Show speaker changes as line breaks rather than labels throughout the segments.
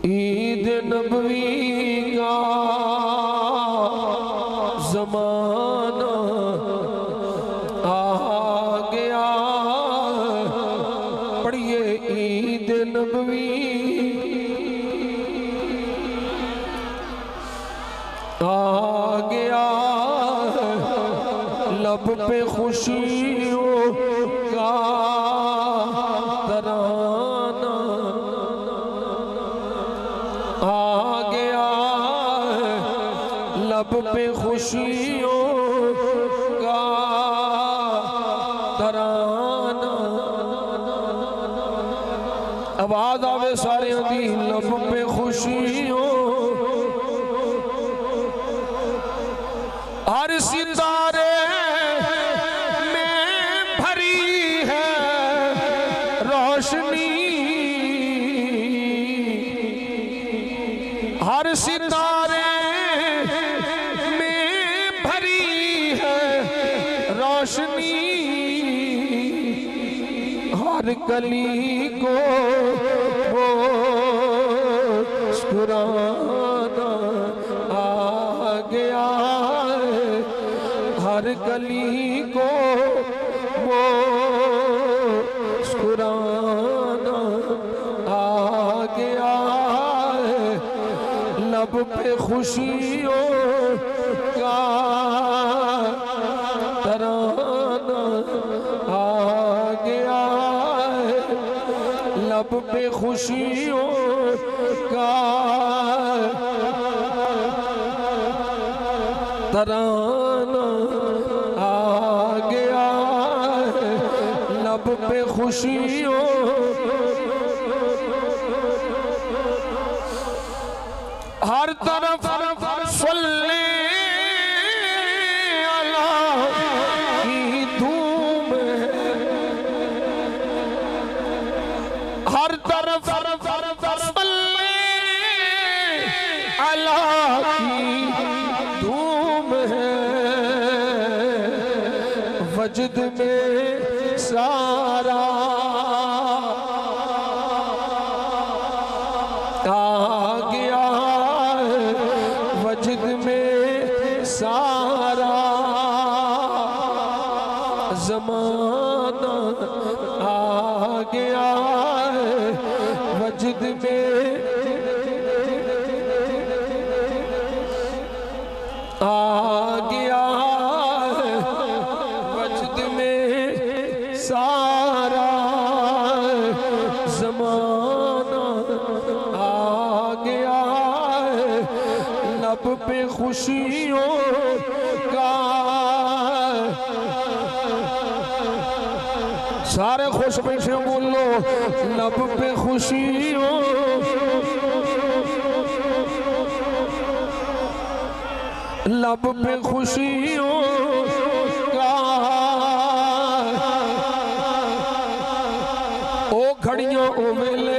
ईद नबवी का ज़माना आ गया। पढ़िए ईद नबवी आ गया। लब पे खुशियों का तराना आ गया। लब पे खुशियों का तराना। आवाज आवे सारे दी। लब पे खुशियों हर सितारे में भरी है रोशनी। हर सितारे में भरी है रोशनी। हर गली को वो मुस्कुराना आ गया। हर गली को वो मुस्कुराना आ गया। लब पे खुशियों का तराना आ गया। लब पे खुशियों का तराना आ गया। लब पे खुशियों हर तरफ सल्ले अला की धूम है। हर तरफ सल्ले अला की धूम है। वजद में सारा आ गया। वजद में सारा ज़माना आ गया। वजद में आ गया। वजद में सारा ज़माना आ गया। लब पे खुशियों का सारे खुश बैठे बोलो। लब पे खुशियों लब पे खुशियों का ओ घड़ियां ओ वेले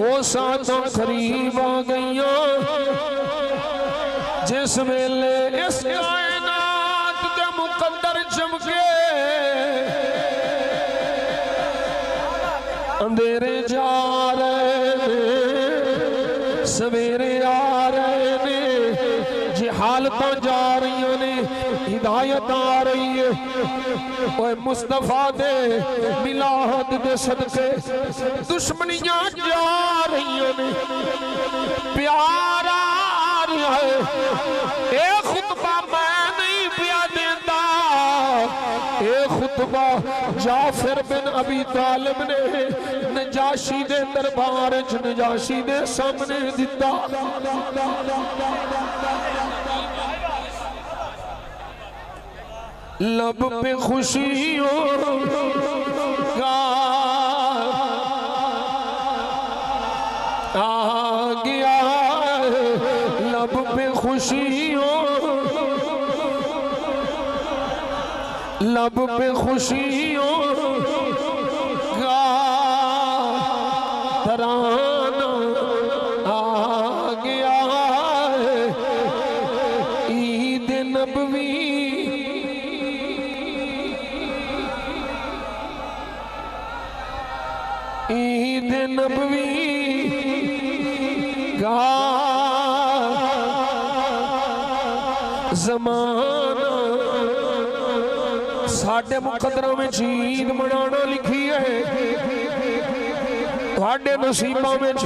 ओ साथों करीब आ गईयां। जिस वेले इस कायनात के मुकद्दर चमके अंधेरे जा रहे ने सवेरे आ रहे ने। हालत जा रही ने हिदायत आ रही है। ओए मुस्तफा दे मिलाद दे सदके दुश्मनियां जा रही ने। प्यार आ रहा है। ए खुतबा मैं नहीं पिया देता। ए खुतबा जाफर बिन अबी तालिब ने नजाशी दे दरबार च नजाशी दे सामने दिता। लब पे खुशियों का आ गया। लब पे खुशियों लब पे खुशियों का तराना आ गया। ईद नबवी ईद नबवी गा ज़माना साडे मुकद्दरां विच ईद मनाना लिखी है, साडे नसीबां विच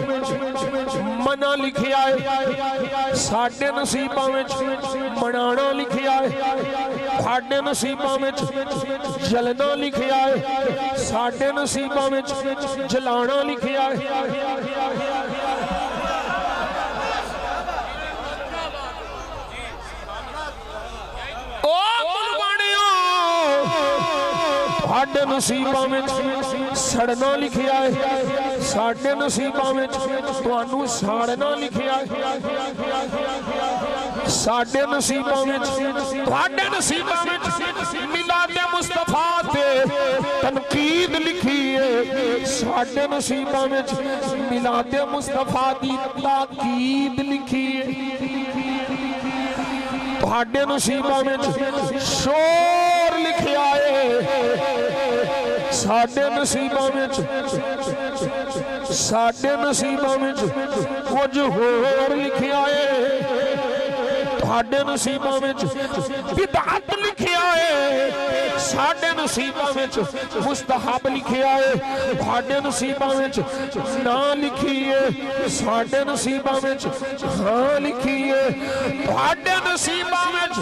मना लिखिया है, साडे नसीबां विच मनाना लिखिया है, साडे नसीबां विच जलना लिखिया है, साडे नसीबां विच जलाना लिखिया है। साडे नसीबां विच सड़ना लिखिया है, साडे नसीबां विच तुहानू साड़ना लिखिया है, साडे नसीबां विच तुहाडे नसीबां विच मिलादे मुस्तफा ते तनकीद लिखी है, साडे नसीबां विच मिलादे मुस्तफा दी ताकीद लिखी है, तुहाडे नसीबां विच शोर लिखिया है, साडे नसीबां विच कुछ होर लिखिया है, तुहाडे नसीबां विच बिदअत लिखिया है, साडे नसीबां विच मुस्तहब लिखिया है, तुहाडे नसीबां विच ना लिखी है, साडे नसीबां विच हाँ लिखी है, तुहाडे नसीबां विच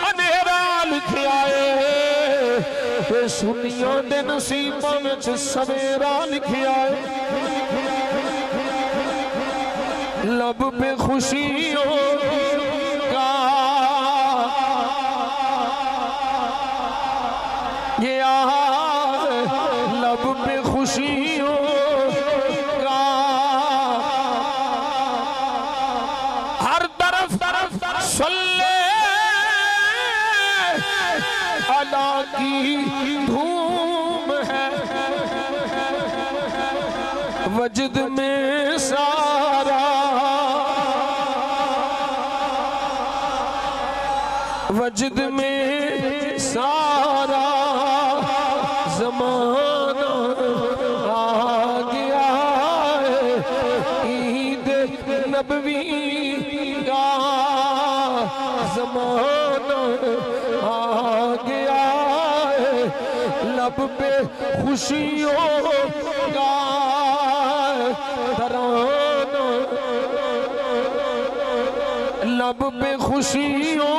अंधेरा लिखिया है, सुनियां दे नसीबां विच सवेरा लिखिया है। लब पे खुशियों का ये लब पे खुशियों का हर तरफ सल्ले अला की धूम है, वजद में सारा वजद में सारा ज़माना आ गया है, ईद नबवी का ज़माना आ गया है, लब पे खुशियों का तराना, लब पे खुशियों